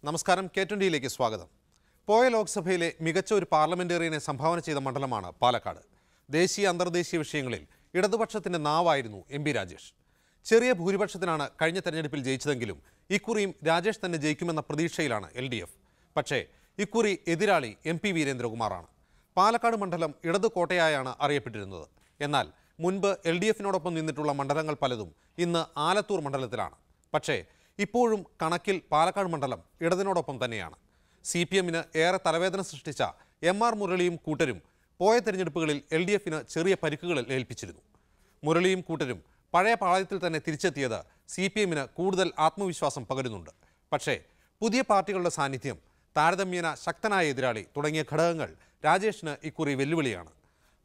നമസ്കാരം, K20യിലേക്ക് സ്വാഗതം. പോയ ലോക്സഭയിലെ മികച്ച ഒരു പാർലമെന്റേറിയനെ സംഭാവന ചെയ്ത മണ്ഡലമാണ് പാലക്കാട്. ദേശീയ അന്തർദേശീയ വിഷയങ്ങളിൽ ഇടതുപക്ഷത്തിന്റെ നാവായിരുന്നു MP രാജേഷ്. ചെറിയ ഭൂരിപക്ഷത്തിനാണ് കഴിഞ്ഞ തെരഞ്ഞെടുപ്പിൽ ജയിച്ചതെങ്കിലും ഇക്കുറിയും രാജേഷ് തന്നെ ജയിക്കുമെന്ന പ്രതീക്ഷയിലാണ് LDF. പക്ഷേ ഇക്കുറി എതിരാളി MP വീരേന്ദ്രകുമാറാണ്. പാലക്കാട് മണ്ഡലം ഇടതു കോട്ടയായാണ് അറിയപ്പെട്ടിരുന്നത്. എന്നാൽ മുൻപ് LDFിനോടൊപ്പം നിന്നിട്ടുള്ള മണ്ഡലങ്ങൾ പലതും ഇന്ന് ആലത്തൂർ മണ്ഡലത്തിലാണ്. പക്ഷേ ഇപ്പോഴും കണക്കിൽ പാലക്കാട് മണ്ഡലം ഇടതിനോടൊപ്പം തന്നെയാണ്. CPMന് ഏറെ തലവേദന സൃഷ്ടിച്ച MR മുരളിയും കൂട്ടരും പോയ തെരഞ്ഞെടുപ്പുകളിൽ LDFന് ചെറിയ പരിക്കുകൾ ഏൽപ്പിച്ചിരുന്നു. മുരളിയും കൂട്ടരും പഴയ പാളയത്തിൽ തന്നെ തിരിച്ചെത്തിയത് CPMന് കൂടുതൽ ആത്മവിശ്വാസം പകരുന്നുണ്ട്. പക്ഷേ പുതിയ പാർട്ടികളുടെ സാന്നിധ്യം, താരതമ്യേന ശക്തനായ എതിരാളി തുടങ്ങിയ ഘടകങ്ങൾ രാജേഷിന് ഇക്കുറി വെല്ലുവിളിയാണ്.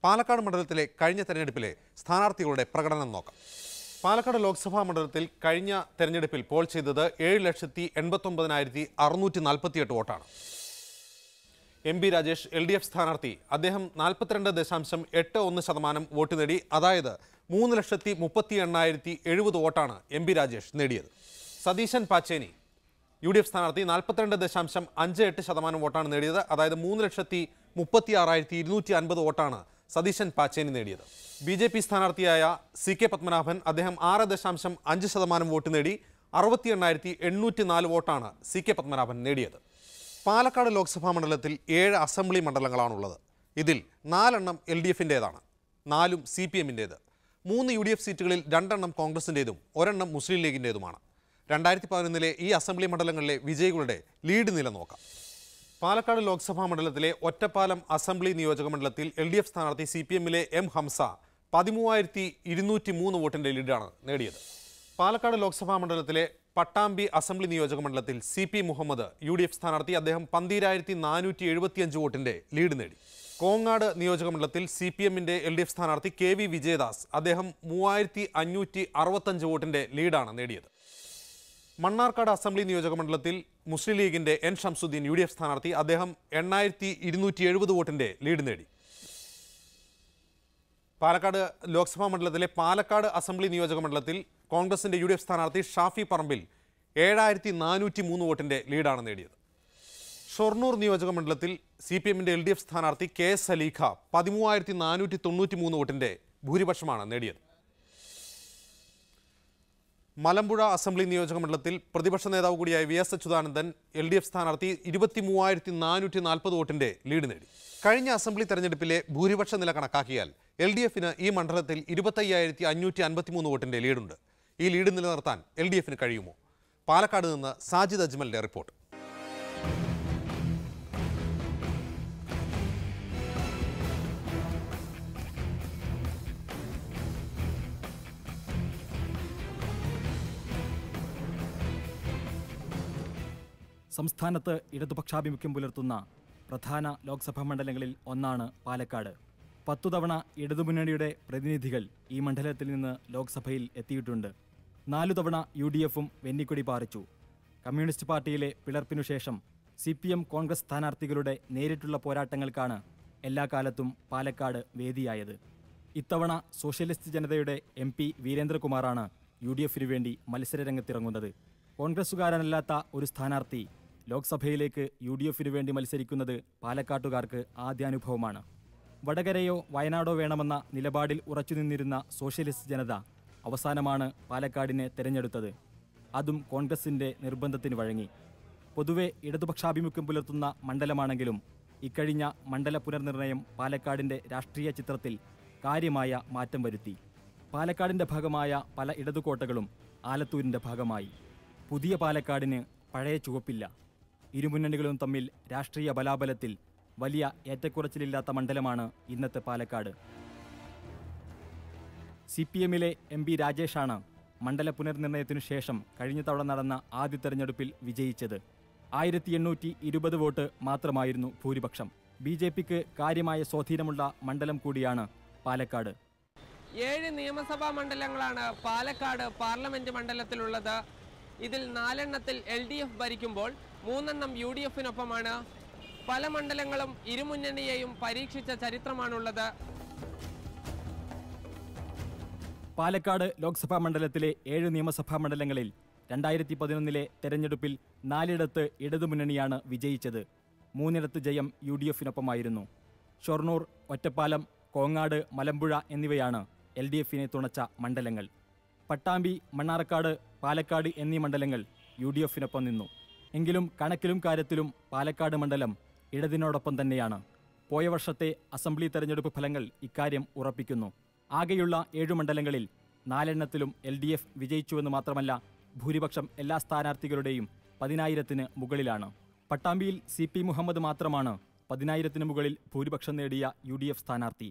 പാലക്കാട് മണ്ഡലത്തിലെ കഴിഞ്ഞ തെരഞ്ഞെടുപ്പിലെ സ്ഥാനാർത്ഥികളുടെ പ്രകടനം നോക്കാം. പാലക്കാട് ലോക്സഭാ മണ്ഡലത്തിൽ കഴിഞ്ഞ തെരഞ്ഞെടുപ്പിൽ പോൾ ചെയ്തത് 7,89,648 വോട്ടാണ്. MP രാജേഷ് LDF സ്ഥാനാർത്ഥി. അദ്ദേഹം 42.81% വോട്ട് നേടി. അതായത് 3,38,070 വോട്ടാണ് MP രാജേഷ് നേടിയത്. സതീശൻ പാച്ചേനി UDF സ്ഥാനാർത്ഥി 42.58% വോട്ടാണ് നേടിയത്. അതായത് 3,36,250 വോട്ടാണ് സതീശൻ പാച്ചേനി നേടിയത്. BJP സ്ഥാനാർത്ഥിയായ CK പത്മനാഭൻ, അദ്ദേഹം 6.5% വോട്ട് നേടി. 68,804 വോട്ടാണ് CK പത്മനാഭൻ നേടിയത്. പാലക്കാട് ലോക്സഭാ മണ്ഡലത്തിൽ 7 അസംബ്ലി മണ്ഡലങ്ങളാണുള്ളത്. ഇതിൽ 4 LDFിൻ്റേതാണ്, 4 CPMൻ്റേത്. 3 UDF സീറ്റുകളിൽ 2 കോൺഗ്രസിൻ്റേതും 1 മുസ്ലിം ലീഗിൻ്റേതുമാണ്. 2011 ഈ അസംബ്ലി മണ്ഡലങ്ങളിലെ വിജയികളുടെ ലീഡ് നില നോക്കാം. പാലക്കാട് ലോക്സഭാ മണ്ഡലത്തിലെ ഒറ്റപ്പാലം അസംബ്ലി നിയോജക മണ്ഡലത്തിൽ LDF സ്ഥാനാർത്ഥി CPMലെ M ഹംസ 13,203 വോട്ടിൻ്റെ ലീഡാണ് നേടിയത്. പാലക്കാട് ലോക്സഭാ മണ്ഡലത്തിലെ പട്ടാമ്പി അസംബ്ലി നിയോജക മണ്ഡലത്തിൽ CP മുഹമ്മദ് UDF സ്ഥാനാർത്ഥി. അദ്ദേഹം 12,475 വോട്ടിൻ്റെ ലീഡ് നേടി. കോങ്ങാട് നിയോജക മണ്ഡലത്തിൽ CPMൻ്റെ LDF സ്ഥാനാർത്ഥി KV വിജയദാസ്. അദ്ദേഹം 3,565 വോട്ടിൻ്റെ ലീഡാണ് നേടിയത്. മണ്ണാർക്കാട് അസംബ്ലി നിയോജക മണ്ഡലത്തിൽ മുസ്ലിം ലീഗിൻ്റെ N ഷംസുദ്ദീൻ UDF സ്ഥാനാർത്ഥി. അദ്ദേഹം 8,270 വോട്ടിൻ്റെ ലീഡ് നേടി. പാലക്കാട് ലോക്സഭാ മണ്ഡലത്തിലെ പാലക്കാട് അസംബ്ലി നിയോജക മണ്ഡലത്തിൽ കോൺഗ്രസിൻ്റെ UDF സ്ഥാനാർത്ഥി ഷാഫി പറമ്പിൽ 7,403 വോട്ടിൻ്റെ ലീഡാണ് നേടിയത്. ഷൊർണൂർ നിയോജക മണ്ഡലത്തിൽ CPMൻ്റെ LDF സ്ഥാനാർത്ഥി KS സലീഖ 13,493 വോട്ടിൻ്റെ ഭൂരിപക്ഷമാണ് നേടിയത്. മലമ്പുഴ അസംബ്ലി നിയോജക മണ്ഡലത്തിൽ പ്രതിപക്ഷ നേതാവ് കൂടിയായ VS അച്യുതാനന്ദൻ LDF സ്ഥാനാർത്ഥി 23,440 വോട്ടിൻ്റെ ലീഡ് നേടി. കഴിഞ്ഞ അസംബ്ലി തെരഞ്ഞെടുപ്പിലെ ഭൂരിപക്ഷ നില കണക്കാക്കിയാൽ LDFന് ഈ മണ്ഡലത്തിൽ 25,553 വോട്ടിൻ്റെ ലീഡുണ്ട്. ഈ ലീഡ് നിലനിർത്താൻ LDFന് കഴിയുമോ? പാലക്കാട് നിന്ന് സാജിദ് അജ്മലിൻ്റെ റിപ്പോർട്ട്. സംസ്ഥാനത്ത് ഇടതുപക്ഷാഭിമുഖ്യം പുലർത്തുന്ന പ്രധാന ലോക്സഭാ മണ്ഡലങ്ങളിൽ ഒന്നാണ് പാലക്കാട്. 10 തവണ ഇടതുമുന്നണിയുടെ പ്രതിനിധികൾ ഈ മണ്ഡലത്തിൽ നിന്ന് ലോക്സഭയിൽ എത്തിയിട്ടുണ്ട്. 4 തവണ UDFും വെന്നിക്കൊടി പാറിച്ചു. കമ്മ്യൂണിസ്റ്റ് പാർട്ടിയിലെ പിളർപ്പിനു ശേഷം CPM കോൺഗ്രസ് സ്ഥാനാർത്ഥികളുടെ നേരിട്ടുള്ള പോരാട്ടങ്ങൾക്കാണ് എല്ലാ കാലത്തും പാലക്കാട് വേദിയായത്. ഇത്തവണ സോഷ്യലിസ്റ്റ് ജനതയുടെ MP വീരേന്ദ്രകുമാറാണ് UDFിനു വേണ്ടി മത്സരരംഗത്തിറങ്ങുന്നത്. കോൺഗ്രസുകാരനല്ലാത്ത ഒരു സ്ഥാനാർത്ഥി ലോക്സഭയിലേക്ക് UDFിനു വേണ്ടി മത്സരിക്കുന്നത് പാലക്കാട്ടുകാർക്ക് ആദ്യാനുഭവമാണ്. വടകരയോ വയനാടോ വേണമെന്ന നിലപാടിൽ ഉറച്ചുനിന്നിരുന്ന സോഷ്യലിസ്റ്റ് ജനത അവസാനമാണ് പാലക്കാടിനെ തിരഞ്ഞെടുത്തത്. അതും കോൺഗ്രസിൻ്റെ നിർബന്ധത്തിന് വഴങ്ങി. പൊതുവെ ഇടതുപക്ഷാഭിമുഖ്യം പുലർത്തുന്ന മണ്ഡലമാണെങ്കിലും ഇക്കഴിഞ്ഞ മണ്ഡല പുനർനിർണയം പാലക്കാടിൻ്റെ രാഷ്ട്രീയ ചിത്രത്തിൽ കാര്യമായ മാറ്റം വരുത്തി. പാലക്കാടിൻ്റെ ഭാഗമായ പല ഇടതുകോട്ടകളും ആലത്തൂരിൻ്റെ ഭാഗമായി. പുതിയ പാലക്കാടിന് പഴയ ചുവപ്പില്ല. ഇരുമുന്നണികളും തമ്മിൽ രാഷ്ട്രീയ ബലാബലത്തിൽ വലിയ ഏറ്റക്കുറച്ചിലില്ലാത്ത മണ്ഡലമാണ് ഇന്നത്തെ പാലക്കാട്. CPMലെ MP രാജേഷാണ് മണ്ഡല പുനർനിർണയത്തിനു ശേഷം കഴിഞ്ഞ തവണ നടന്ന ആദ്യ തെരഞ്ഞെടുപ്പിൽ വിജയിച്ചത്. 1,820 വോട്ട് മാത്രമായിരുന്നു ഭൂരിപക്ഷം. BJPക്ക് കാര്യമായ സ്വാധീനമുള്ള മണ്ഡലം കൂടിയാണ് പാലക്കാട്. 7 നിയമസഭാ മണ്ഡലങ്ങളാണ് പാലക്കാട് പാർലമെന്റ് മണ്ഡലത്തിലുള്ളത്. ഇതിൽ 4 LDF ഭരിക്കുമ്പോൾ 3 UDFിനൊപ്പമാണ്. പല മണ്ഡലങ്ങളും ഇരുമുന്നണിയെയും പരീക്ഷിച്ച ചരിത്രമാണുള്ളത്. പാലക്കാട് ലോക്സഭാ മണ്ഡലത്തിലെ 7 നിയമസഭാ മണ്ഡലങ്ങളിൽ 2011 തെരഞ്ഞെടുപ്പിൽ 4 ഇടതുമുന്നണിയാണ് വിജയിച്ചത്. 3 ജയം UDF-നൊപ്പമായിരുന്നു. ഷൊർണൂർ, ഒറ്റപ്പാലം, കോങ്ങാട്, മലമ്പുഴ എന്നിവയാണ് LDF-നെ തുണച്ച മണ്ഡലങ്ങൾ. പട്ടാമ്പി, മണ്ണാർക്കാട്, പാലക്കാട് എന്നീ മണ്ഡലങ്ങൾ UDF-നൊപ്പം നിന്നു. എങ്കിലും കണക്കിലും കാര്യത്തിലും പാലക്കാട് മണ്ഡലം ഇടതിനോടൊപ്പം തന്നെയാണ്. പോയ വർഷത്തെ അസംബ്ലി തെരഞ്ഞെടുപ്പ് ഫലങ്ങൾ ഇക്കാര്യം ഉറപ്പിക്കുന്നു. ആകെയുള്ള 7 മണ്ഡലങ്ങളിൽ 4 LDF വിജയിച്ചുവെന്ന് മാത്രമല്ല, ഭൂരിപക്ഷം എല്ലാ സ്ഥാനാർത്ഥികളുടെയും 10,000-ന് മുകളിലാണ്. പട്ടാമ്പിയിൽ CP മുഹമ്മദ് മാത്രമാണ് 10,000-ന് മുകളിൽ ഭൂരിപക്ഷം നേടിയ UDF സ്ഥാനാർത്ഥി.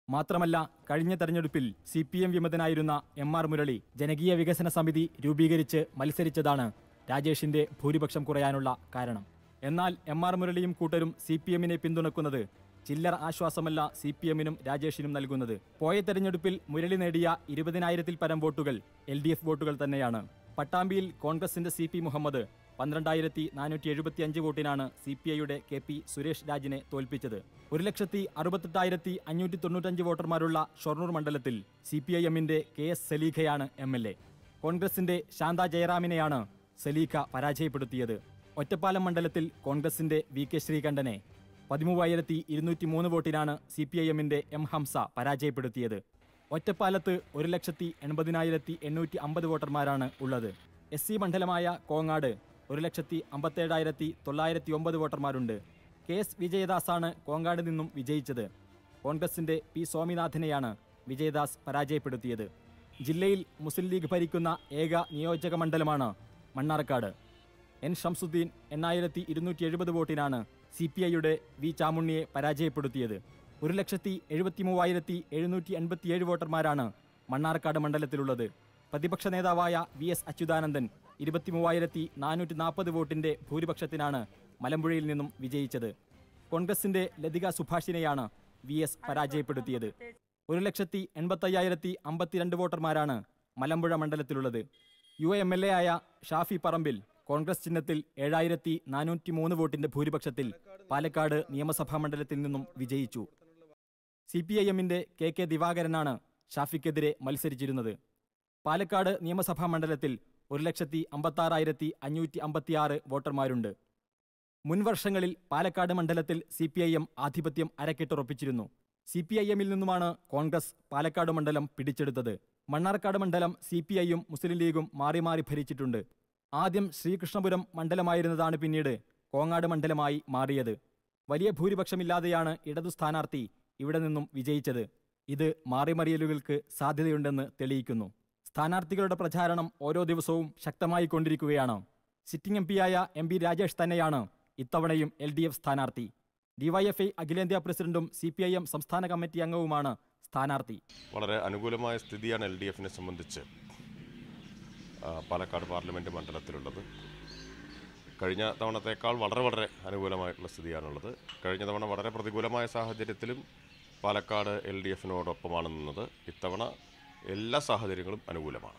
മാത്രമല്ല, കഴിഞ്ഞ തെരഞ്ഞെടുപ്പിൽ CPM വിമതനായിരുന്ന MR മുരളി ജനകീയ വികസന സമിതി രൂപീകരിച്ച് മത്സരിച്ചതാണ് രാജേഷിന്റെ ഭൂരിപക്ഷം കുറയാനുള്ള കാരണം. എന്നാൽ MR മുരളിയും കൂട്ടരും CPM-നെ പിന്തുണക്കുന്നത് ചില്ലറ ആശ്വാസമല്ല CPM-നും രാജേഷിനും നൽകുന്നത്. പോയ തെരഞ്ഞെടുപ്പിൽ മുരളി നേടിയ 20,000-ൽ പരം വോട്ടുകൾ LDF വോട്ടുകൾ തന്നെയാണ്. പട്ടാമ്പിയിൽ കോൺഗ്രസിന്റെ CP മുഹമ്മദ് 12,475 വോട്ടിനാണ് CPI-യുടെ KP സുരേഷ് രാജിനെ തോൽപ്പിച്ചത്. 1,68,595 വോട്ടർമാരുള്ള ഷൊർണൂർ മണ്ഡലത്തിൽ CPIM-ന്റെ KS സലീഖയാണ് MLA. കോൺഗ്രസിന്റെ ശാന്ത ജയറാമിനെയാണ് സലീഖ പരാജയപ്പെടുത്തിയത്. ഒറ്റപ്പാലം മണ്ഡലത്തിൽ കോൺഗ്രസിന്റെ VK ശ്രീകണ്ഠനെ 13,203 വോട്ടിനാണ് CPIM-ന്റെ M ഹംസ പരാജയപ്പെടുത്തിയത്. ഒറ്റപ്പാലത്ത് 1,80,850 വോട്ടർമാരാണ് ഉള്ളത്. SC മണ്ഡലമായ കോങ്ങാട് 1,57,909 വോട്ടർമാരുണ്ട്. KS വിജയദാസാണ് കോങ്ങാട് നിന്നും വിജയിച്ചത്. കോൺഗ്രസിന്റെ P സ്വാമിനാഥനെയാണ് വിജയദാസ് പരാജയപ്പെടുത്തിയത്. ജില്ലയിൽ മുസ്ലിം ലീഗ് ഭരിക്കുന്ന ഏക നിയോജക മണ്ഡലമാണ് മണ്ണാർക്കാട്. N ഷംസുദ്ദീൻ 8,270 വോട്ടിനാണ് CPI-യുടെ V ചാമുണ്ണിയെ പരാജയപ്പെടുത്തിയത്. 1,73,787 വോട്ടർമാരാണ് മണ്ണാർക്കാട് മണ്ഡലത്തിലുള്ളത്. പ്രതിപക്ഷ നേതാവായ VS അച്യുതാനന്ദൻ 23,440 വോട്ടിന്റെ ഭൂരിപക്ഷത്തിനാണ് മലമ്പുഴയിൽ നിന്നും വിജയിച്ചത്. കോൺഗ്രസിന്റെ ലതിക സുഭാഷിനെയാണ് VS പരാജയപ്പെടുത്തിയത്. 1,85,052 വോട്ടർമാരാണ് മലമ്പുഴ മണ്ഡലത്തിലുള്ളത്. UMLA ആയ ഷാഫി പറമ്പിൽ കോൺഗ്രസ് ചിഹ്നത്തിൽ 7,403 വോട്ടിന്റെ ഭൂരിപക്ഷത്തിൽ പാലക്കാട് നിയമസഭാ മണ്ഡലത്തിൽ നിന്നും വിജയിച്ചു. CPIM-ന്റെ KK ദിവാകരനാണ് ഷാഫിക്കെതിരെ മത്സരിച്ചിരുന്നത്. പാലക്കാട് നിയമസഭാ മണ്ഡലത്തിൽ 1,56,556 വോട്ടർമാരുണ്ട്. മുൻവർഷങ്ങളിൽ പാലക്കാട് മണ്ഡലത്തിൽ CPIM ആധിപത്യം അരക്കിട്ടുറപ്പിച്ചിരുന്നു. CPIM-ൽ നിന്നുമാണ് കോൺഗ്രസ് പാലക്കാട് മണ്ഡലം പിടിച്ചെടുത്തത്. മണ്ണാർക്കാട് മണ്ഡലം CPI-യും മുസ്ലിം ലീഗും മാറി മാറി ഭരിച്ചിട്ടുണ്ട്. ആദ്യം ശ്രീകൃഷ്ണപുരം മണ്ഡലമായിരുന്നതാണ് പിന്നീട് കോങ്ങാട് മണ്ഡലമായി മാറിയത്. വലിയ ഭൂരിപക്ഷമില്ലാതെയാണ് ഇടതു സ്ഥാനാർത്ഥി ഇവിടെ നിന്നും വിജയിച്ചത്. ഇത് മാറിമറിയലുകൾക്ക് സാധ്യതയുണ്ടെന്ന് തെളിയിക്കുന്നു. സ്ഥാനാർത്ഥികളുടെ പ്രചാരണം ഓരോ ദിവസവും ശക്തമായി കൊണ്ടിരിക്കുകയാണ്. സിറ്റിംഗ് MP-യായ MP രാജേഷ് തന്നെയാണ് ഇത്തവണയും LDF സ്ഥാനാർത്ഥി. DYFI അഖിലേന്ത്യാ പ്രസിഡന്റും CPIM സംസ്ഥാന കമ്മിറ്റി അംഗവുമാണ് സ്ഥാനാർത്ഥി. വളരെ അനുകൂലമായ സ്ഥിതിയാണ് LDF-നെ സംബന്ധിച്ച് പാലക്കാട് പാർലമെൻറ്റ് മണ്ഡലത്തിലുള്ളത്. കഴിഞ്ഞ തവണത്തേക്കാൾ വളരെ അനുകൂലമായിട്ടുള്ള സ്ഥിതിയാണുള്ളത്. കഴിഞ്ഞ തവണ വളരെ പ്രതികൂലമായ സാഹചര്യത്തിലും പാലക്കാട് LDF-നോടൊപ്പമാണ് നിന്നത്. ഇത്തവണ എല്ലാ സാഹചര്യങ്ങളും അനുകൂലമാണ്.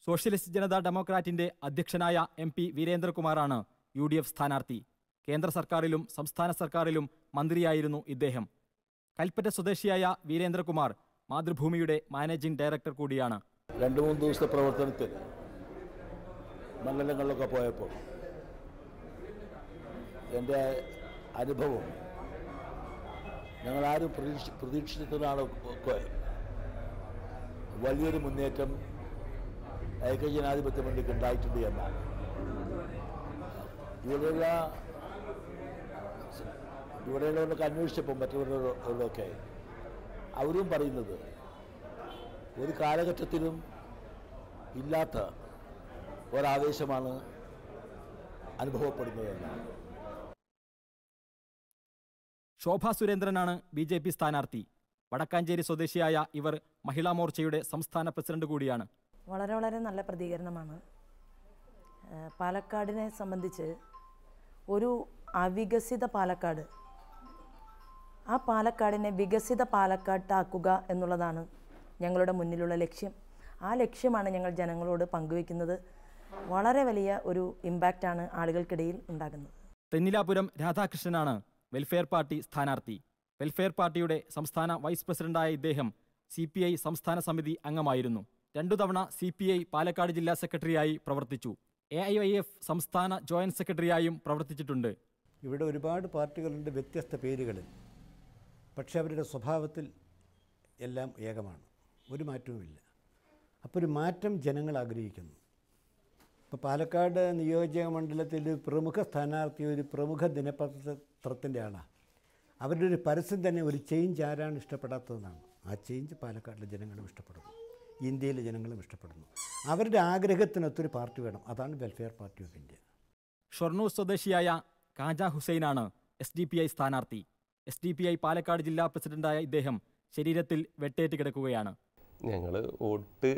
സോഷ്യലിസ്റ്റ് ജനതാ ഡെമോക്രാറ്റിന്റെ അധ്യക്ഷനായ MP വീരേന്ദ്രകുമാറാണ് UDF സ്ഥാനാർത്ഥി. കേന്ദ്ര സർക്കാരിലും സംസ്ഥാന സർക്കാരിലും മന്ത്രിയായിരുന്നു ഇദ്ദേഹം. കൽപ്പറ്റ സ്വദേശിയായ വീരേന്ദ്രകുമാർ മാതൃഭൂമിയുടെ മാനേജിംഗ് ഡയറക്ടർ കൂടിയാണ്. 2-3 ദിവസത്തെ പ്രവർത്തനത്തിൽ മണ്ഡലങ്ങളിലൊക്കെ പോയപ്പോൾ എൻ്റെ അനുഭവം ഞങ്ങളാരും പ്രതീക്ഷിച്ചതാണ് ഒക്കെ വലിയൊരു മുന്നേറ്റം ഐക്യജനാധിപത്യ മുന്നണിക്ക് ഉണ്ടായിട്ടുണ്ട് എന്നാണ്. ഇവിടെയുള്ളവരൊക്കെ അന്വേഷിച്ചപ്പോൾ മറ്റുള്ളവരൊക്കെ അവരും പറയുന്നത് ഒരു കാലഘട്ടത്തിലും ഇല്ലാത്ത ഒരാവേശമാണ് അനുഭവപ്പെടുന്നതെന്നാണ്. ശോഭാ സുരേന്ദ്രനാണ് BJP സ്ഥാനാർത്ഥി. വടക്കാഞ്ചേരി സ്വദേശിയായ ഇവർ മഹിളാ മോർച്ചയുടെ സംസ്ഥാന പ്രസിഡന്റ് കൂടിയാണ്. വളരെ നല്ല പ്രതികരണമാണ്. പാലക്കാടിനെ സംബന്ധിച്ച് ഒരു അവികസിത പാലക്കാട്, ആ പാലക്കാടിനെ വികസിത പാലക്കാട്ടാക്കുക എന്നുള്ളതാണ് ഞങ്ങളുടെ മുന്നിലുള്ള ലക്ഷ്യം. ആ ലക്ഷ്യമാണ് ഞങ്ങൾ ജനങ്ങളോട് പങ്കുവയ്ക്കുന്നത്. വളരെ വലിയ ഒരു ഇമ്പാക്റ്റാണ് ആളുകൾക്കിടയിൽ ഉണ്ടാകുന്നത്. തെന്നിലാപുരം രാധാകൃഷ്ണനാണ് വെൽഫെയർ പാർട്ടി സ്ഥാനാർത്ഥി. വെൽഫെയർ പാർട്ടിയുടെ സംസ്ഥാന വൈസ് പ്രസിഡന്റായ ഇദ്ദേഹം CPI സംസ്ഥാന സമിതി അംഗമായിരുന്നു. 2 തവണ CPI പാലക്കാട് ജില്ലാ സെക്രട്ടറിയായി പ്രവർത്തിച്ചു. AIYF സംസ്ഥാന ജോയിന്റ് സെക്രട്ടറിയായും പ്രവർത്തിച്ചിട്ടുണ്ട്. ഇവിടെ ഒരുപാട് പാർട്ടികളുണ്ട് വ്യത്യസ്ത പേരുകളിൽ, പക്ഷേ അവരുടെ സ്വഭാവത്തിൽ എല്ലാം ഏകമാണ്, ഒരു മാറ്റവുമില്ല. അപ്പോൾ ഒരു മാറ്റം ജനങ്ങൾ ആഗ്രഹിക്കുന്നു. ഇപ്പോൾ പാലക്കാട് നിയോജക മണ്ഡലത്തിൽ പ്രമുഖ സ്ഥാനാർത്ഥി ഒരു പ്രമുഖ ദിനപത്രത്തിൻ്റെ ആളാണ്. അവരുടെ ഒരു പരസ്യം തന്നെ ഒരു ചേഞ്ച് ആരാണ് ഇഷ്ടപ്പെടാത്തതെന്നാണ്. ആ ചേഞ്ച് പാലക്കാടിലെ ജനങ്ങളും ഇഷ്ടപ്പെടുന്നു, ഇന്ത്യയിലെ ജനങ്ങളും ഇഷ്ടപ്പെടുന്നു. അവരുടെ ആഗ്രഹത്തിനൊത്തൊരു പാർട്ടി വേണം. അതാണ് welfare party of India. Shoranur സ്വദേശിയായ കാജ ഹുസൈനാണ് SDPI സ്ഥാനാർത്ഥി. SDPI പാലക്കാട് ജില്ലാ പ്രസിഡന്റായ ഇദ്ദേഹം ശരീരത്തിൽ വെട്ടേറ്റ് കിടക്കുകയാണ്. ഞങ്ങൾ വോട്ട്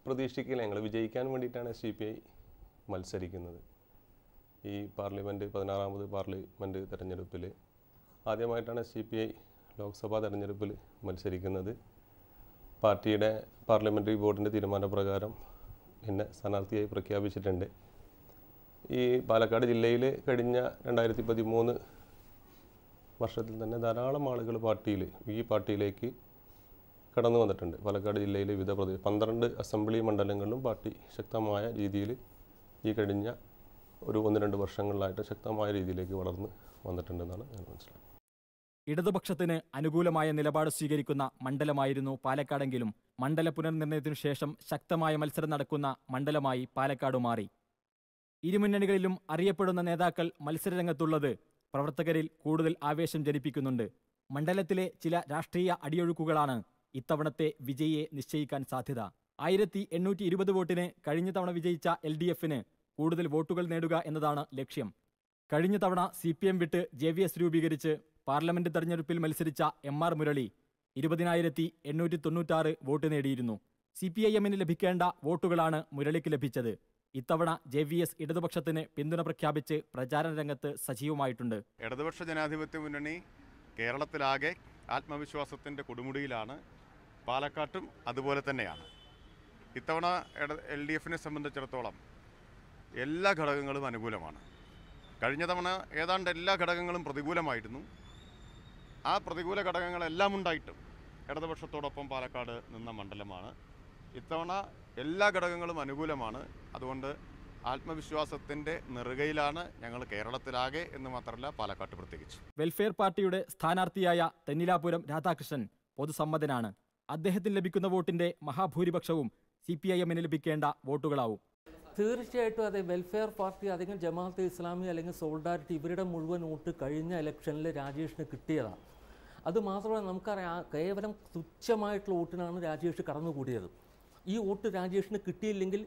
പ്രതീക്ഷിക്കില്ല. ഞങ്ങൾ വിജയിക്കാൻ വേണ്ടിയിട്ടാണ് SDPI മത്സരിക്കുന്നത്. ഈ പാർലമെൻറ്റ് 16ാമത് പാർലമെൻറ്റ് തെരഞ്ഞെടുപ്പിൽ ആദ്യമായിട്ടാണ് SDPI ലോക്സഭാ തെരഞ്ഞെടുപ്പിൽ മത്സരിക്കുന്നത്. പാർട്ടിയുടെ പാർലമെൻ്ററി ബോർഡിൻ്റെ തീരുമാനപ്രകാരം എന്നെ സ്ഥാനാർത്ഥിയായി പ്രഖ്യാപിച്ചിട്ടുണ്ട്. ഈ പാലക്കാട് ജില്ലയിൽ കഴിഞ്ഞ 2013 വർഷത്തിൽ തന്നെ ധാരാളം ആളുകൾ ഈ പാർട്ടിയിലേക്ക് കടന്നു വന്നിട്ടുണ്ട്. പാലക്കാട് ജില്ലയിലെ വിവിധ 12 അസംബ്ലി മണ്ഡലങ്ങളിലും പാർട്ടി ശക്തമായ രീതിയിൽ ഈ കഴിഞ്ഞ ഒരു 1-2 വർഷങ്ങളിലായിട്ട് ശക്തമായ രീതിയിലേക്ക് വളർന്ന് വന്നിട്ടുണ്ടെന്നാണ് ഞാൻ മനസ്സിലാക്കുന്നത്. ഇടതുപക്ഷത്തിന് അനുകൂലമായ നിലപാട് സ്വീകരിക്കുന്ന മണ്ഡലമായിരുന്നു പാലക്കാടെങ്കിലും മണ്ഡല പുനർനിർണയത്തിനു ശേഷം ശക്തമായ മത്സരം നടക്കുന്ന മണ്ഡലമായി പാലക്കാട് മാറി. ഇരുമുന്നണികളിലും അറിയപ്പെടുന്ന നേതാക്കൾ മത്സരരംഗത്തുള്ളത് പ്രവർത്തകരിൽ കൂടുതൽ ആവേശം ജനിപ്പിക്കുന്നുണ്ട്. മണ്ഡലത്തിലെ ചില രാഷ്ട്രീയ അടിയൊഴുക്കുകളാണ് ഇത്തവണത്തെ വിജയിയെ നിശ്ചയിക്കാൻ സാധ്യത. 1820 വോട്ടിന് കഴിഞ്ഞ തവണ വിജയിച്ച LDFന് കൂടുതൽ വോട്ടുകൾ നേടുക എന്നതാണ് ലക്ഷ്യം. കഴിഞ്ഞ തവണ CPM വിട്ട് JVS രൂപീകരിച്ച് പാർലമെന്റ് തെരഞ്ഞെടുപ്പിൽ മത്സരിച്ച MR മുരളി 20,896 വോട്ട് നേടിയിരുന്നു. CPIMന് ലഭിക്കേണ്ട വോട്ടുകളാണ് മുരളിക്ക് ലഭിച്ചത്. ഇത്തവണ JVS ഇടതുപക്ഷത്തിന് പിന്തുണ പ്രഖ്യാപിച്ച് പ്രചാരണ രംഗത്ത് സജീവമായിട്ടുണ്ട്. ഇടതുപക്ഷ ജനാധിപത്യ മുന്നണി കേരളത്തിലാകെ ആത്മവിശ്വാസത്തിൻ്റെ കൊടുമുടിയിലാണ്. പാലക്കാട്ടും അതുപോലെ തന്നെയാണ്. ഇത്തവണ LDFനെ സംബന്ധിച്ചിടത്തോളം എല്ലാ ഘടകങ്ങളും അനുകൂലമാണ്. കഴിഞ്ഞ തവണ ഏതാണ്ട് എല്ലാ ഘടകങ്ങളും പ്രതികൂലമായിരുന്നു. ആ പ്രതികൂല ഘടകങ്ങളെല്ലാം ഉണ്ടായിട്ടും ഇടതുപക്ഷത്തോടൊപ്പം പാലക്കാട് നിന്ന മണ്ഡലമാണ്. ഇത്തവണ എല്ലാ ഘടകങ്ങളും അനുകൂലമാണ്. അതുകൊണ്ട് ആത്മവിശ്വാസത്തിൻ്റെ നെറുകയിലാണ് ഞങ്ങൾ കേരളത്തിലാകെ എന്ന് മാത്രമല്ല പാലക്കാട്ട് പ്രത്യേകിച്ച്. വെൽഫെയർ പാർട്ടിയുടെ സ്ഥാനാർത്ഥിയായ തെന്നിലാപുരം രാധാകൃഷ്ണൻ പൊതുസമ്മതനാണ്. അദ്ദേഹത്തിന് ലഭിക്കുന്ന വോട്ടിന്റെ മഹാഭൂരിപക്ഷവും CPIMന് ലഭിക്കേണ്ട വോട്ടുകളാവും. തീർച്ചയായിട്ടും അതെ. വെൽഫെയർ പാർട്ടി അല്ലെങ്കിൽ ജമാഅത്തെ ഇസ്ലാമി അല്ലെങ്കിൽ സോളിഡാരിറ്റി ഇവരുടെ മുഴുവൻ വോട്ട് കഴിഞ്ഞ ഇലക്ഷനിൽ രാജേഷിന് കിട്ടിയതാണ്. അതുമാത്രമല്ല, നമുക്കറിയാം കേവലം തുച്ഛമായിട്ടുള്ള വോട്ടിനാണ് രാജേഷ് കടന്നുകൂടിയത്. ഈ വോട്ട് രാജേഷിന് കിട്ടിയില്ലെങ്കിൽ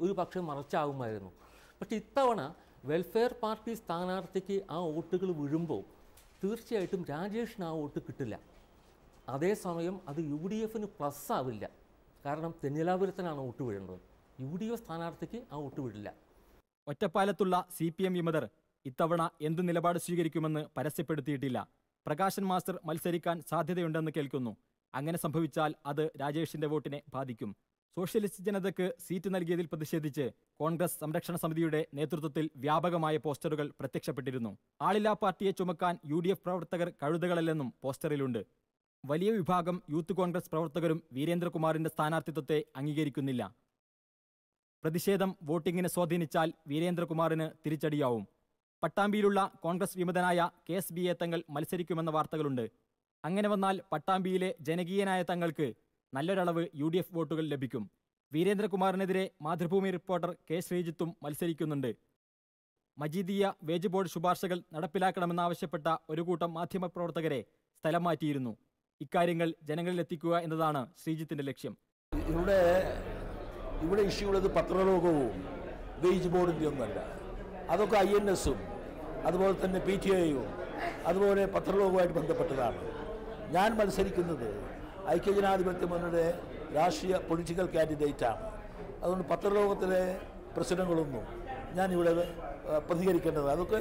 ഒരു പക്ഷേ മറച്ചാകുമായിരുന്നു. പക്ഷേ ഇത്തവണ വെൽഫെയർ പാർട്ടി സ്ഥാനാർത്ഥിക്ക് ആ വോട്ടുകൾ വീഴുമ്പോൾ തീർച്ചയായിട്ടും രാജേഷിന് ആ വോട്ട് കിട്ടില്ല. അതേസമയം അത് UDFന് പ്ലസ് ആവില്ല. കാരണം തെന്നിലാപുരത്തിനാണ് വോട്ട് വീഴേണ്ടത്. UDF സ്ഥാനാർത്ഥിക്ക് ആ വോട്ട് വീഴില്ല. ഒറ്റപ്പാലത്തുള്ള CPM വിമതർ ഇത്തവണ എന്ത് നിലപാട് സ്വീകരിക്കുമെന്ന് പരസ്യപ്പെടുത്തിയിട്ടില്ല. പ്രകാശൻ മാസ്റ്റർ മത്സരിക്കാൻ സാധ്യതയുണ്ടെന്ന് കേൾക്കുന്നു. അങ്ങനെ സംഭവിച്ചാൽ അത് രാജേഷിന്റെ വോട്ടിനെ ബാധിക്കും. സോഷ്യലിസ്റ്റ് ജനതയ്ക്ക് സീറ്റ് നൽകിയതിൽ പ്രതിഷേധിച്ച് കോൺഗ്രസ് സംരക്ഷണ സമിതിയുടെ നേതൃത്വത്തിൽ വ്യാപകമായ പോസ്റ്ററുകൾ പ്രത്യക്ഷപ്പെട്ടിരുന്നു. ആളില്ലാ പാർട്ടിയെ ചുമക്കാൻ UDF പ്രവർത്തകർ കഴുതകളല്ലെന്നും പോസ്റ്ററിലുണ്ട്. വലിയ വിഭാഗം യൂത്ത് കോൺഗ്രസ് പ്രവർത്തകരും വീരേന്ദ്രകുമാറിന്റെ സ്ഥാനാർത്ഥിത്വത്തെ അംഗീകരിക്കുന്നില്ല. പ്രതിഷേധം വോട്ടിങ്ങിനെ സ്വാധീനിച്ചാൽ വീരേന്ദ്രകുമാറിന് തിരിച്ചടിയാവും. പട്ടാമ്പിയിലുള്ള കോൺഗ്രസ് വിമതനായ KSBA തങ്ങൾ മത്സരിക്കുമെന്ന വാർത്തകളുണ്ട്. അങ്ങനെ വന്നാൽ പട്ടാമ്പിയിലെ ജനകീയനായ തങ്ങൾക്ക് നല്ലൊരളവ് UDF വോട്ടുകൾ ലഭിക്കും. വീരേന്ദ്രകുമാറിനെതിരെ മാതൃഭൂമി റിപ്പോർട്ടർ K ശ്രീജിത്തും മത്സരിക്കുന്നുണ്ട്. മജീദിയ വേജ് ബോർഡ് ശുപാർശകൾ നടപ്പിലാക്കണമെന്നാവശ്യപ്പെട്ട ഒരു കൂട്ടം മാധ്യമപ്രവർത്തകരെ സ്ഥലം മാറ്റിയിരുന്നു. ഇക്കാര്യങ്ങൾ ജനങ്ങളിലെത്തിക്കുക എന്നതാണ് ശ്രീജിത്തിന്റെ ലക്ഷ്യം. ഇവിടെ ഇഷ്യൂ ഉള്ളത് പത്രലോകവും വേജ് ബോർഡിൻ്റെ ഒന്നല്ല. അതൊക്കെ INSഉം അതുപോലെ തന്നെ PTIയും അതുപോലെ പത്രലോകവുമായിട്ട് ബന്ധപ്പെട്ടതാണ്. ഞാൻ മത്സരിക്കുന്നത് ഐക്യജനാധിപത്യ മുന്നണിയുടെ രാഷ്ട്രീയ പൊളിറ്റിക്കൽ കാൻഡിഡേറ്റാണ്. അതുകൊണ്ട് പത്രലോകത്തിലെ പ്രശ്നങ്ങളൊന്നും ഞാനിവിടെ പ്രതികരിക്കേണ്ടത്. അതൊക്കെ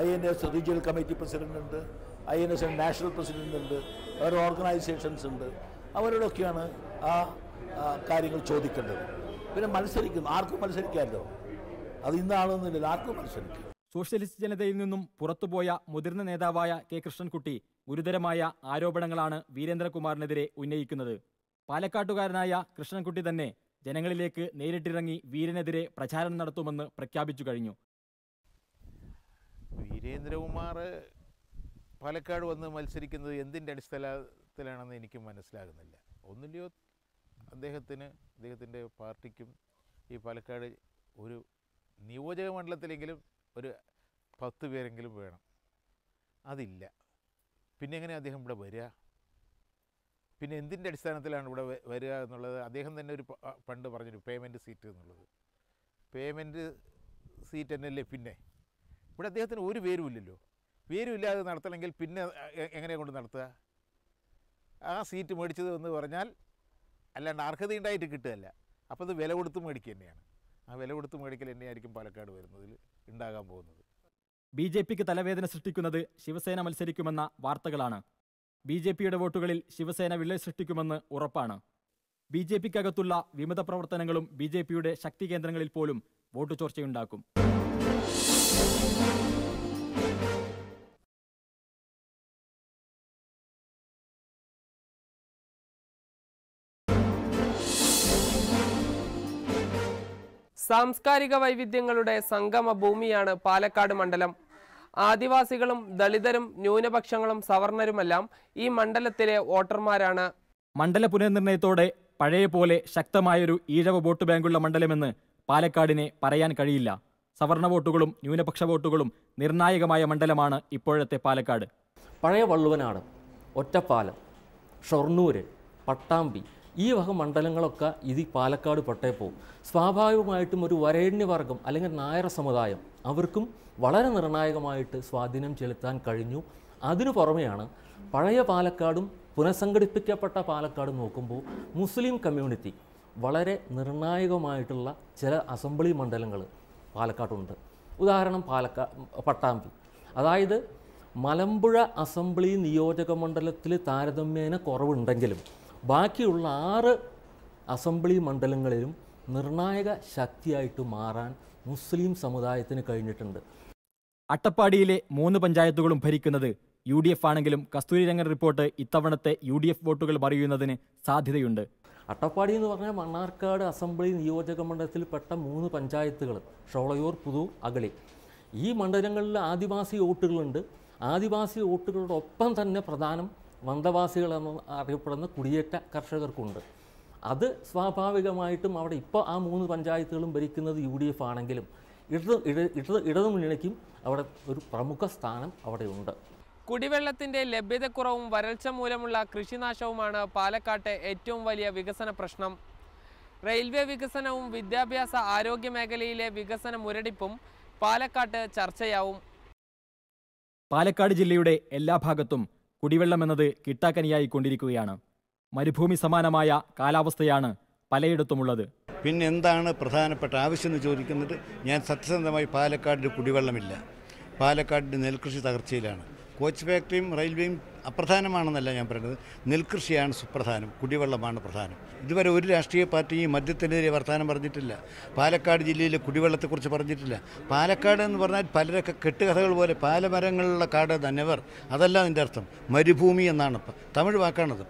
INS റീജിയണൽ കമ്മിറ്റി പ്രസിഡന്റ് ഉണ്ട്, INS നാഷണൽ പ്രസിഡന്റ് ഉണ്ട്, അവരുടെ ഓർഗനൈസേഷൻസ് ഉണ്ട്. അവരോടൊക്കെയാണ് ആ കാര്യങ്ങൾ ചോദിക്കേണ്ടത്. പിന്നെ മത്സരിക്കുന്നു, ആർക്കും മത്സരിക്കാമല്ലോ. അത് ഇന്നാളൊന്നുമില്ല, ആർക്കും മത്സരിക്കും. സോഷ്യലിസ്റ്റ് ജനതയിൽ നിന്നും പുറത്തുപോയ മുതിർന്ന നേതാവായ K കൃഷ്ണൻകുട്ടി ഗുരുതരമായ ആരോപണങ്ങളാണ് വീരേന്ദ്രകുമാറിനെതിരെ ഉന്നയിക്കുന്നത്. പാലക്കാട്ടുകാരനായ കൃഷ്ണൻകുട്ടി തന്നെ ജനങ്ങളിലേക്ക് നേരിട്ടിറങ്ങി വീരനെതിരെ പ്രചാരണം നടത്തുമെന്ന് പ്രഖ്യാപിച്ചു കഴിഞ്ഞു. വീരേന്ദ്രകുമാർ പാലക്കാട് വന്ന് മത്സരിക്കുന്നത് എന്തിൻ്റെ അടിസ്ഥാനത്തിലാണെന്ന് എനിക്ക് മനസ്സിലാകുന്നില്ല. ഒന്നില്ലയോ അദ്ദേഹത്തിൻ്റെ പാർട്ടിക്കും ഈ പാലക്കാട് ഒരു നിയോജക മണ്ഡലത്തിലെങ്കിലും ഒരു 10 പേരെങ്കിലും വേണം. അതില്ല. പിന്നെ എങ്ങനെ അദ്ദേഹം ഇവിടെ വരിക? പിന്നെ എന്തിൻ്റെ അടിസ്ഥാനത്തിലാണ് ഇവിടെ വരിക എന്നുള്ളത് അദ്ദേഹം തന്നെ ഒരു പണ്ട് പറഞ്ഞൊരു പേയ്മെൻറ്റ് സീറ്റ് എന്നുള്ളത്. പേയ്മെൻറ്റ് സീറ്റ് തന്നെയല്ലേ പിന്നെ ഇവിടെ അദ്ദേഹത്തിന് ഒരു പേരുമില്ലല്ലോ. പേരുമില്ലാതെ നടത്തണമെങ്കിൽ പിന്നെ എങ്ങനെ കൊണ്ട് നടത്തുക? ആ സീറ്റ് മേടിച്ചത് എന്ന് പറഞ്ഞാൽ അല്ലാണ്ട് അർഹതയുണ്ടായിട്ട് കിട്ടുകയല്ല. അപ്പോൾ അത് വില കൊടുത്ത് മേടിക്കുക തന്നെയാണ്. ആ വില കൊടുത്ത് മേടിക്കൽ തന്നെയായിരിക്കും പാലക്കാട് വരുന്നതിൽ ഉണ്ടാകാൻ പോകുന്നത്. BJPക്ക് തലവേദന സൃഷ്ടിക്കുന്നത് ശിവസേന മത്സരിക്കുമെന്ന വാർത്തകളാണ്. BJPയുടെ വോട്ടുകളിൽ ശിവസേന വിള്ളൽ സൃഷ്ടിക്കുമെന്ന് ഉറപ്പാണ്. BJPക്കകത്തുള്ള വിമത പ്രവർത്തനങ്ങളും BJPയുടെ ശക്തി കേന്ദ്രങ്ങളിൽ പോലും വോട്ട് ചോർച്ചയുണ്ടാക്കും. സാംസ്കാരിക വൈവിധ്യങ്ങളുടെ സംഗമ ഭൂമിയാണ് പാലക്കാട് മണ്ഡലം. ആദിവാസികളും ദളിതരും ന്യൂനപക്ഷങ്ങളും സവർണരുമെല്ലാം ഈ മണ്ഡലത്തിലെ വോട്ടർമാരാണ്. മണ്ഡല പുനർനിർണയത്തോടെ പഴയ പോലെ ശക്തമായൊരു ഈഴവ വോട്ട് ബാങ്കുള്ള മണ്ഡലമെന്ന് പാലക്കാടിനെ പറയാൻ കഴിയില്ല. സവർണ വോട്ടുകളും ന്യൂനപക്ഷ വോട്ടുകളും നിർണായകമായ മണ്ഡലമാണ് ഇപ്പോഴത്തെ പാലക്കാട്. പഴയ വള്ളുവനാട്, ഒറ്റപ്പാലം, ഷൊർണൂർ, പട്ടാമ്പി ഈ വക മണ്ഡലങ്ങളൊക്കെ ഇത് പാലക്കാട് പെട്ടേ പോകും. സ്വാഭാവികമായിട്ടും ഒരു വരേണ്യവർഗം അല്ലെങ്കിൽ നായർ സമുദായം അവർക്കും വളരെ നിർണായകമായിട്ട് സ്വാധീനം ചെലുത്താൻ കഴിഞ്ഞു. അതിനു പുറമെയാണ് പഴയ പാലക്കാടും പുനഃസംഘടിപ്പിക്കപ്പെട്ട പാലക്കാടും നോക്കുമ്പോൾ മുസ്ലിം കമ്മ്യൂണിറ്റി വളരെ നിർണായകമായിട്ടുള്ള ചില അസംബ്ലി മണ്ഡലങ്ങൾ പാലക്കാടുണ്ട്. ഉദാഹരണം പട്ടാമ്പി, അതായത് മലമ്പുഴ അസംബ്ലി നിയോജക മണ്ഡലത്തിൽ താരതമ്യേന കുറവുണ്ടെങ്കിലും ബാക്കിയുള്ള 6 അസംബ്ലി മണ്ഡലങ്ങളിലും നിർണായക ശക്തിയായിട്ട് മാറാൻ മുസ്ലിം സമുദായത്തിന് കഴിഞ്ഞിട്ടുണ്ട്. അട്ടപ്പാടിയിലെ 3 പഞ്ചായത്തുകളും ഭരിക്കുന്നത് UDF ആണെങ്കിലും കസ്തൂരിരംഗൻ റിപ്പോർട്ട് ഇത്തവണത്തെ UDF വോട്ടുകൾ മറിയുന്നതിന് സാധ്യതയുണ്ട്. അട്ടപ്പാടി എന്ന് പറഞ്ഞാൽ മണ്ണാർക്കാട് അസംബ്ലി നിയോജക മണ്ഡലത്തിൽപ്പെട്ട 3 പഞ്ചായത്തുകൾ ഷോളയൂർ, പുതു, അഗളി. ഈ മണ്ഡലങ്ങളിൽ ആദിവാസി വോട്ടുകളുണ്ട്. ആദിവാസി വോട്ടുകളുടെ ഒപ്പം തന്നെ പ്രധാനം വന്തവാസികളെന്ന് അറിയപ്പെടുന്ന കുടിയേറ്റ കർഷകർക്കുണ്ട്. അത് സ്വാഭാവികമായിട്ടും അവിടെ ഇപ്പോൾ ആ 3 പഞ്ചായത്തുകളും ഭരിക്കുന്നത് UDF ആണെങ്കിലും ഇടതു മുന്നണിക്കും അവിടെ ഒരു പ്രമുഖ സ്ഥാനം അവിടെയുണ്ട്. കുടിവെള്ളത്തിന്റെ ലഭ്യതക്കുറവും വരൾച്ച മൂലമുള്ള കൃഷിനാശവുമാണ് പാലക്കാട്ടെ ഏറ്റവും വലിയ വികസന പ്രശ്നം. റെയിൽവേ വികസനവും വിദ്യാഭ്യാസ ആരോഗ്യ മേഖലയിലെ വികസന മുരടിപ്പും പാലക്കാട്ട് ചർച്ചയാവും. പാലക്കാട് ജില്ലയുടെ എല്ലാ ഭാഗത്തും കുടിവെള്ളമെന്നത് കിട്ടാക്കനിയായി കൊണ്ടിരിക്കുകയാണ്. മരുഭൂമി സമാനമായ കാലാവസ്ഥയാണ് പലയിടത്തുമുള്ളത്. പിന്നെ എന്താണ് പ്രധാനപ്പെട്ട ആവശ്യം എന്ന് ചോദിക്കുന്നത്, ഞാൻ സത്യസന്ധമായി പാലക്കാടിന് കുടിവെള്ളമില്ല. പാലക്കാടിൻ്റെ നെൽകൃഷി തകർച്ചയിലാണ്. കോച്ച് ഫാക്ടറിയും റെയിൽവേയും അപ്രധാനമാണെന്നല്ല ഞാൻ പറയുന്നത്. നെൽകൃഷിയാണ് സുപ്രധാനം, കുടിവെള്ളമാണ് പ്രധാനം. ഇതുവരെ ഒരു രാഷ്ട്രീയ പാർട്ടിയും മദ്യത്തിനെതിരെ വർത്തമാനം പറഞ്ഞിട്ടില്ല. പാലക്കാട് ജില്ലയിലെ കുടിവെള്ളത്തെക്കുറിച്ച് പറഞ്ഞിട്ടില്ല. പാലക്കാട് എന്ന് പറഞ്ഞാൽ പലരൊക്കെ കെട്ടുകഥകൾ പോലെ പാലമരങ്ങളുള്ള കാട് നെവർ, അതല്ല അതിൻ്റെ അർത്ഥം. മരുഭൂമി എന്നാണ് തമിഴ് വാക്കാണത്.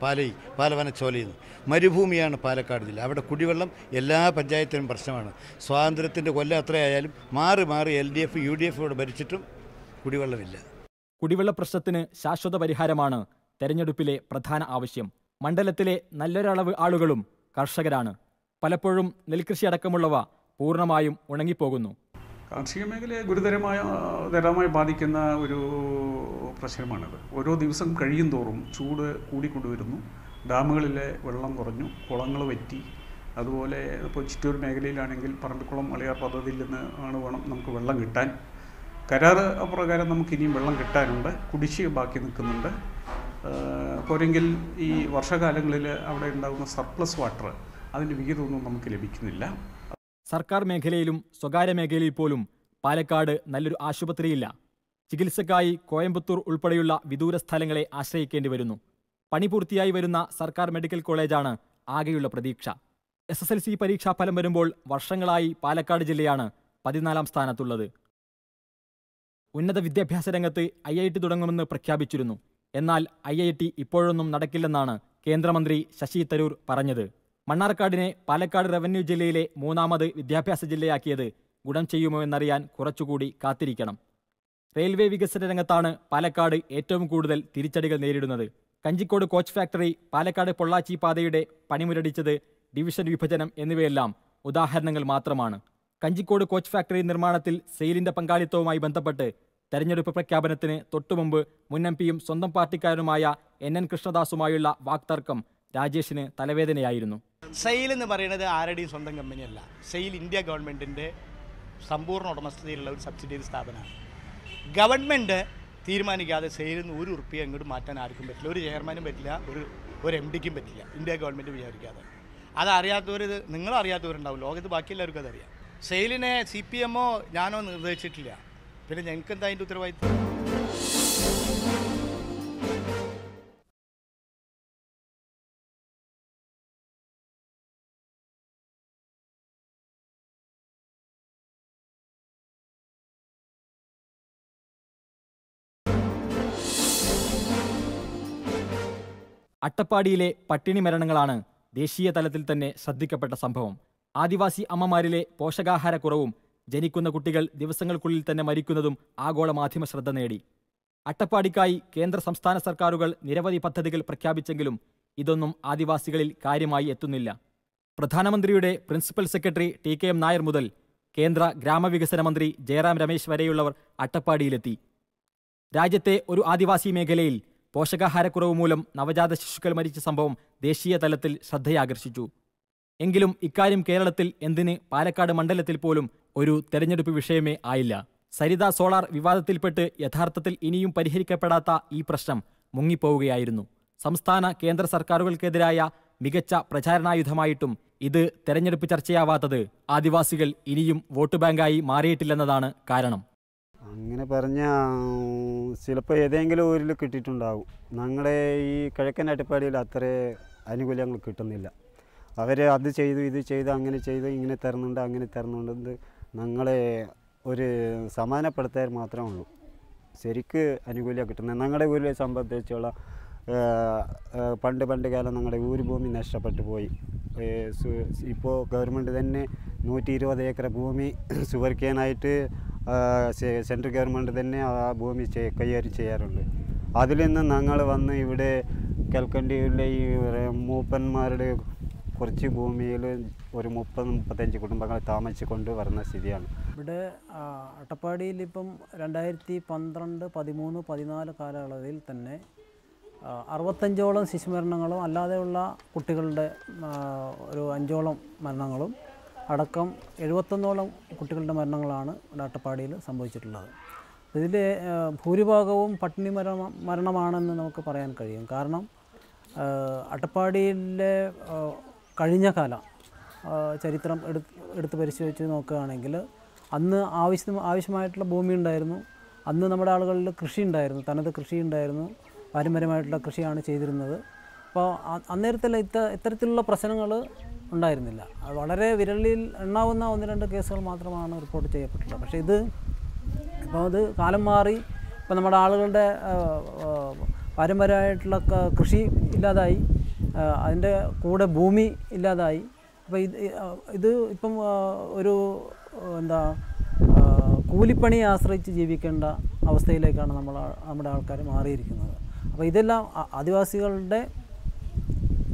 പാലവനച്ചോലയെന്ന്. മരുഭൂമിയാണ് പാലക്കാട് ജില്ല. അവിടെ കുടിവെള്ളം എല്ലാ പഞ്ചായത്തിനും പ്രശ്നമാണ്. സ്വാതന്ത്ര്യത്തിൻ്റെ കൊല്ലം എത്രയായാലും മാറി LDF UDF ഇവിടെ ഭരിച്ചിട്ടും കുടിവെള്ളമില്ല. കുടിവെള്ള പ്രശ്നത്തിന് ശാശ്വത പരിഹാരമാണ് തെരഞ്ഞെടുപ്പിലെ പ്രധാന ആവശ്യം. മണ്ഡലത്തിലെ നല്ലൊരളവ് ആളുകളും കർഷകരാണ്. പലപ്പോഴും നെൽകൃഷി അടക്കമുള്ളവ പൂർണ്ണമായും ഉണങ്ങിപ്പോകുന്നു. കാർഷിക മേഖലയെ ഗുരുതരമായി ബാധിക്കുന്ന ഒരു പ്രശ്നമാണിത്. ഓരോ ദിവസം കഴിയും തോറും ചൂട് കൂടിക്കൊണ്ടുവരുന്നു. ഡാമുകളിലെ വെള്ളം കുറഞ്ഞു, കുളങ്ങൾ വറ്റി. അതുപോലെ ഇപ്പോൾ ചിറ്റൂർ മേഖലയിലാണെങ്കിൽ പറമ്പിക്കുളം അളിയാർ പദ്ധതിയിൽ നിന്ന് വേണം നമുക്ക് വെള്ളം കിട്ടാൻ. കരാർ അപ്രകാരം നമുക്ക് ഇനിയും വെള്ളം കിട്ടാനുണ്ട്. കുടിശ്ശിക ബാക്കി നിൽക്കുന്നുണ്ട്. പോരെങ്കിൽ ഈ വർഷകാലങ്ങളിൽ അവിടെ ഉണ്ടാകുന്ന സർപ്ലസ് വാട്ടർ അതിൻ്റെ വിഹിതമൊന്നും നമുക്ക് ലഭിക്കുന്നില്ല. സർക്കാർ മേഖലയിലും സ്വകാര്യ മേഖലയിൽ പോലും പാലക്കാട് നല്ലൊരു ആശുപത്രിയില്ല. ചികിത്സക്കായി കോയമ്പത്തൂർ ഉൾപ്പെടെയുള്ള വിദൂര സ്ഥലങ്ങളെ ആശ്രയിക്കേണ്ടി വരുന്നു. പണി പൂർത്തിയായി വരുന്ന സർക്കാർ മെഡിക്കൽ കോളേജാണ് ആകെയുള്ള പ്രതീക്ഷ. SSLC പരീക്ഷാഫലം വരുമ്പോൾ വർഷങ്ങളായി പാലക്കാട് ജില്ലയാണ് 14ാം സ്ഥാനത്തുള്ളത്. ഉന്നത വിദ്യാഭ്യാസ രംഗത്ത് IIT തുടങ്ങുമെന്ന് പ്രഖ്യാപിച്ചിരുന്നു. എന്നാൽ IIT ഇപ്പോഴൊന്നും നടക്കില്ലെന്നാണ് കേന്ദ്രമന്ത്രി ശശി തരൂർ പറഞ്ഞത്. മണ്ണാർക്കാടിനെ പാലക്കാട് റവന്യൂ ജില്ലയിലെ മൂന്നാമത് വിദ്യാഭ്യാസ ജില്ലയാക്കിയത് ഗുണം ചെയ്യുമോ എന്നറിയാൻ കുറച്ചുകൂടി കാത്തിരിക്കണം. റെയിൽവേ വികസന രംഗത്താണ് പാലക്കാട് ഏറ്റവും കൂടുതൽ തിരിച്ചടികൾ നേരിടുന്നത്. കഞ്ചിക്കോട് കോച്ച് ഫാക്ടറി, പാലക്കാട് പൊള്ളാച്ചി പാതയുടെ പണിമുരടിച്ചത്, ഡിവിഷൻ വിഭജനം എന്നിവയെല്ലാം ഉദാഹരണങ്ങൾ മാത്രമാണ്. കഞ്ചിക്കോട് കോച്ച് ഫാക്ടറി നിർമ്മാണത്തിൽ സെയിലിന്റെ പങ്കാളിത്തവുമായി ബന്ധപ്പെട്ട് തെരഞ്ഞെടുപ്പ് പ്രഖ്യാപനത്തിന് തൊട്ടുമുമ്പ് മുൻ എംപിയും സ്വന്തം പാർട്ടിക്കാരനുമായ NN കൃഷ്ണദാസുമായുള്ള വാക്തർക്കം രാജേഷിന് തലവേദനയായിരുന്നു. സെയിൽ എന്ന് പറയുന്നത് ആരുടെയും സ്വന്തം കമ്പനിയല്ല. സെയിൽ ഇന്ത്യ ഗവൺമെൻറ്റിൻ്റെ സമ്പൂർണ്ണ ഉടമസ്ഥതയിലുള്ള ഒരു സബ്സിഡിയറി സ്ഥാപനമാണ്. ഗവൺമെൻറ് തീരുമാനിക്കാതെ സെയിലിൽ നിന്ന് ₹1 അങ്ങോട്ട് മാറ്റാൻ ആർക്കും പറ്റില്ല. ഒരു ചെയർമാനും പറ്റില്ല, ഒരു MDക്കും പറ്റില്ല, ഇന്ത്യ ഗവൺമെൻറ് വിചാരിക്കാതെ. അതറിയാത്തവർ, നിങ്ങളും അറിയാത്തവരുണ്ടാവും, ലോകത്ത് ബാക്കി എല്ലാവർക്കും അതറിയാം. സെയിലിനെ CPM ഞാനോ നിർദ്ദേശിച്ചിട്ടില്ല. പിന്നെ ഞങ്ങൾക്ക് എന്താ അതിൻ്റെ ഉത്തരവാദിത്വം? അട്ടപ്പാടിയിലെ പട്ടിണി മരണങ്ങളാണ് ദേശീയ തലത്തിൽ തന്നെ ശ്രദ്ധിക്കപ്പെട്ട സംഭവം. ആദിവാസി അമ്മമാരിലെ പോഷകാഹാരക്കുറവും ജനിക്കുന്ന കുട്ടികൾ ദിവസങ്ങൾക്കുള്ളിൽ തന്നെ മരിക്കുന്നതും ആഗോള മാധ്യമ ശ്രദ്ധ നേടി. അട്ടപ്പാടിക്കായി കേന്ദ്ര സംസ്ഥാന സർക്കാരുകൾ നിരവധി പദ്ധതികൾ പ്രഖ്യാപിച്ചെങ്കിലും ഇതൊന്നും ആദിവാസികളിൽ കാര്യമായി എത്തുന്നില്ല. പ്രധാനമന്ത്രിയുടെ പ്രിൻസിപ്പൽ സെക്രട്ടറി TKM നായർ മുതൽ കേന്ദ്ര ഗ്രാമവികസന മന്ത്രി ജയറാം രമേശ് വരെയുള്ളവർ അട്ടപ്പാടിയിലെത്തി. രാജ്യത്തെ ഒരു ആദിവാസി മേഖലയിൽ പോഷകാഹാരക്കുറവ് മൂലം നവജാത ശിശുക്കൾ മരിച്ച സംഭവം ദേശീയ തലത്തിൽ ശ്രദ്ധയാകർഷിച്ചു. എങ്കിലും ഇക്കാര്യം കേരളത്തിൽ, എന്തിന് പാലക്കാട് മണ്ഡലത്തിൽ പോലും ഒരു തെരഞ്ഞെടുപ്പ് വിഷയമേ ആയില്ല. സരിത സോളാർ വിവാദത്തിൽപ്പെട്ട് യഥാർത്ഥത്തിൽ ഇനിയും പരിഹരിക്കപ്പെടാത്ത ഈ പ്രശ്നം മുങ്ങിപ്പോവുകയായിരുന്നു. സംസ്ഥാന കേന്ദ്ര സർക്കാരുകൾക്കെതിരായ മികച്ച പ്രചാരണായുധമായിട്ടും ഇത് തെരഞ്ഞെടുപ്പ് ചർച്ചയാവാത്തത് ആദിവാസികൾ ഇനിയും വോട്ട് ബാങ്കായി മാറിയിട്ടില്ലെന്നതാണ് കാരണം. അങ്ങനെ പറഞ്ഞാൽ ചിലപ്പോൾ ഏതെങ്കിലും ഊരിൽ കിട്ടിയിട്ടുണ്ടാവും. ഞങ്ങളുടെ ഈ കിഴക്കൻ അട്ടപ്പാടിയിൽ അത്ര ആനുകൂല്യങ്ങൾ കിട്ടുന്നില്ല. അവർ അത് ചെയ്തു, ഇത് ചെയ്തു, അങ്ങനെ ചെയ്തു, ഇങ്ങനെ തരുന്നുണ്ട്, അങ്ങനെ തരുന്നുണ്ട്, ഞങ്ങളെ ഒരു സമാനപ്പെടുത്താൻ മാത്രമേ ഉള്ളൂ. ശരിക്ക് ആനുകൂല്യം കിട്ടുന്നത് ഞങ്ങളുടെ ഊരിലെ സംബന്ധിച്ചുള്ള പണ്ട് കാലം ഞങ്ങളുടെ ഊര് ഭൂമി നഷ്ടപ്പെട്ടു പോയി. ഇപ്പോൾ ഗവൺമെൻറ് തന്നെ 120 ഏക്കർ ഭൂമി സുവരിക്കാനായിട്ട് സെൻട്രൽ ഗവൺമെൻറ് തന്നെ ആ ഭൂമി കൈകാര്യം ചെയ്യാറുണ്ട്. അതിൽ നിന്ന് ഞങ്ങൾ വന്ന് ഇവിടെ കൽക്കണ്ടിയിലെ ഈ മൂപ്പന്മാരുടെ കുറച്ച് ഭൂമിയിൽ ഒരു 30-35 കുടുംബങ്ങൾ താമസിച്ച് കൊണ്ട് വരുന്ന സ്ഥിതിയാണ്. ഇവിടെ അട്ടപ്പാടിയിൽ ഇപ്പം 2012, 13, 14 കാലയളവിൽ തന്നെ 65ഓളം ശിശുമരണങ്ങളും അല്ലാതെയുള്ള കുട്ടികളുടെ ഒരു 5ഓളം മരണങ്ങളും അടക്കം 71ഓളം കുട്ടികളുടെ മരണങ്ങളാണ് ഇവിടെ അട്ടപ്പാടിയിൽ സംഭവിച്ചിട്ടുള്ളത്. ഇതിൽ ഭൂരിഭാഗവും പട്ടിണി മരണമാണെന്ന് നമുക്ക് പറയാൻ കഴിയും. കാരണം അട്ടപ്പാടിയിലെ കഴിഞ്ഞ കാല ചരിത്രം എടുത്ത് പരിശോധിച്ച് നോക്കുകയാണെങ്കിൽ അന്ന് ആവശ്യമായിട്ടുള്ള ഭൂമി ഉണ്ടായിരുന്നു. അന്ന് നമ്മുടെ ആളുകളിൽ കൃഷി ഉണ്ടായിരുന്നു, തനത് കൃഷി ഉണ്ടായിരുന്നു, പാരമ്പര്യമായിട്ടുള്ള കൃഷിയാണ് ചെയ്തിരുന്നത്. അപ്പോൾ അന്നേരത്തിൽ ഇത്തരത്തിലുള്ള പ്രശ്നങ്ങൾ ഉണ്ടായിരുന്നില്ല. അത് വളരെ വിരലിൽ എണ്ണാവുന്ന 1-2 കേസുകൾ മാത്രമാണ് റിപ്പോർട്ട് ചെയ്യപ്പെട്ടിട്ടുള്ളത്. പക്ഷേ ഇപ്പോൾ അത് കാലം മാറി. ഇപ്പോൾ നമ്മുടെ ആളുകളുടെ പാരമ്പര്യമായിട്ടുള്ള കൃഷി ഇല്ലാതായി, അതിൻ്റെ കൂടെ ഭൂമി ഇല്ലാതായി. അപ്പോൾ ഇത് ഇപ്പം ഒരു കൂലിപ്പണിയെ ആശ്രയിച്ച് ജീവിക്കേണ്ട അവസ്ഥയിലേക്കാണ് നമ്മുടെ ആൾക്കാർ മാറിയിരിക്കുന്നത്. അപ്പോൾ ഇതെല്ലാം ആദിവാസികളുടെ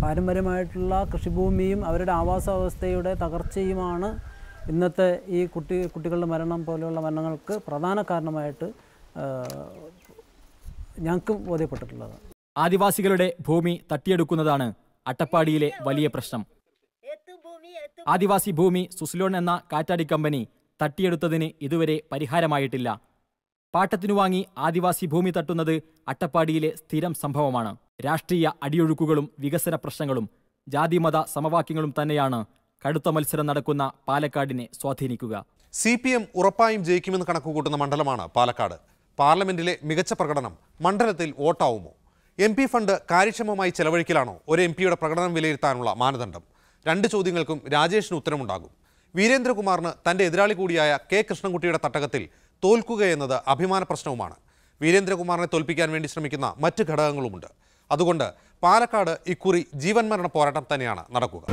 പാരമ്പര്യമായിട്ടുള്ള കൃഷിഭൂമിയും അവരുടെ ആവാസവ്യവസ്ഥയുടെ തകർച്ചയുമാണ് ഇന്നത്തെ ഈ കുട്ടികളുടെ മരണം പോലെയുള്ള മരണങ്ങൾക്ക് പ്രധാന കാരണമായിട്ട് ഞങ്ങൾക്ക് ബോധ്യപ്പെട്ടിട്ടുള്ളത്. ആദിവാസികളുടെ ഭൂമി തട്ടിയെടുക്കുന്നതാണ് അട്ടപ്പാടിയിലെ വലിയ പ്രശ്നം. ആദിവാസി ഭൂമി സുസ്ലോൺ എന്ന കാറ്റാടി കമ്പനി തട്ടിയെടുത്തതിന് ഇതുവരെ പരിഹാരമായിട്ടില്ല. പാട്ടത്തിനു വാങ്ങി ആദിവാസി ഭൂമി തട്ടുന്നത് അട്ടപ്പാടിയിലെ സ്ഥിരം സംഭവമാണ്. രാഷ്ട്രീയ അടിയൊഴുക്കുകളും വികസന പ്രശ്നങ്ങളും ജാതിമത സമവാക്യങ്ങളും തന്നെയാണ് കടുത്ത മത്സരം നടക്കുന്ന പാലക്കാടിനെ സ്വാധീനിക്കുക. CPM ഉറപ്പായും ജയിക്കുമെന്ന് കണക്കുകൂട്ടുന്ന മണ്ഡലമാണ് പാലക്കാട്. പാർലമെന്റിലെ മികച്ച പ്രകടനം മണ്ഡലത്തിൽ വോട്ടാവുമോ? MP ഫണ്ട് കാര്യക്ഷമമായി ചെലവഴിക്കലാണോ ഒരു MPയുടെ പ്രകടനം വിലയിരുത്താനുള്ള മാനദണ്ഡം? 2 ചോദ്യങ്ങൾക്കും രാജേഷിന് ഉത്തരമുണ്ടാകും. വീരേന്ദ്രകുമാറിന് തൻ്റെ എതിരാളി കൂടിയായ K കൃഷ്ണൻകുട്ടിയുടെ തട്ടകത്തിൽ തോൽക്കുകയെന്നത് അഭിമാന പ്രശ്നവുമാണ്. വീരേന്ദ്രകുമാറിനെ തോൽപ്പിക്കാൻ വേണ്ടി ശ്രമിക്കുന്ന മറ്റ് ഘടകങ്ങളുമുണ്ട്. അതുകൊണ്ട് പാലക്കാട് ഇക്കുറി ജീവൻ മരണ പോരാട്ടം തന്നെയാണ് നടക്കുക.